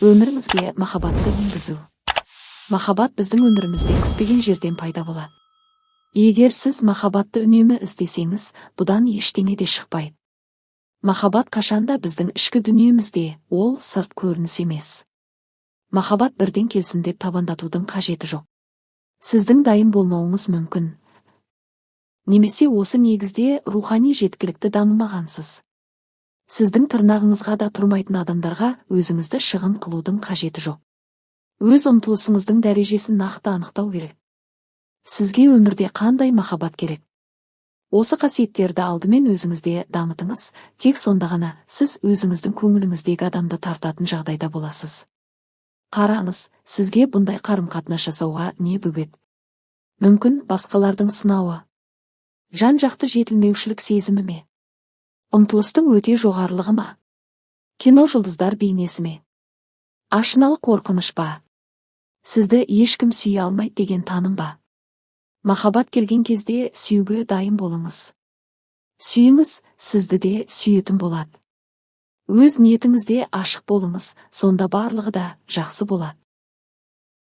Өмірімізге махаббатты енгізу. Махаббат біздің өмірімізде күтпеген жерден пайда болады. Егер сіз махаббатты үнемі іздесеңіз, бұдан ештеңе де шықпайды. Махаббат қашанда біздің ішкі дүниемізде, ол сырт көрініс емес. Махаббат бірден келсін деп табандатудың қажеті жоқ. Сіздің дайын болмауыңыз мүмкін. Немесе осы негізде рухани жеткілікті дамымағансыз. Сіздің тырнағыңызға да тұрмайтын адамдарға өзіңізді шығын қылудың қажеті жоқ. Өз ұмтылысыңыздың дәрежесін нақты анықтау керек. Сізге өмірде қандай махаббат керек? Осы қасиеттерді алдымен өзіңізде дамытыңыз, тек сонда ғана сіз өзіңіздің көңіліңіздегі адамды тартатын жағдайда боласыз. Қараңыз, сізге бұндай қарым-қатынас жасауға не бөгет? Мүмкін басқалардың сынауы, жан-жақты жетілмеушілік сезімі ме? Ұмтылыстың өте жоғарылығы ма? Кино жұлдыздар бейнесі ме? Ашыналық қорқыныш па? Сізді ешкім сүйе алмайды деген таным ба? Махаббат келген кезде сүюге дайын болыңыз. Сүйіңіз сізді де сүйетін болады. Өз ниетіңізде ашық болыңыз, сонда барлығы да жақсы болады.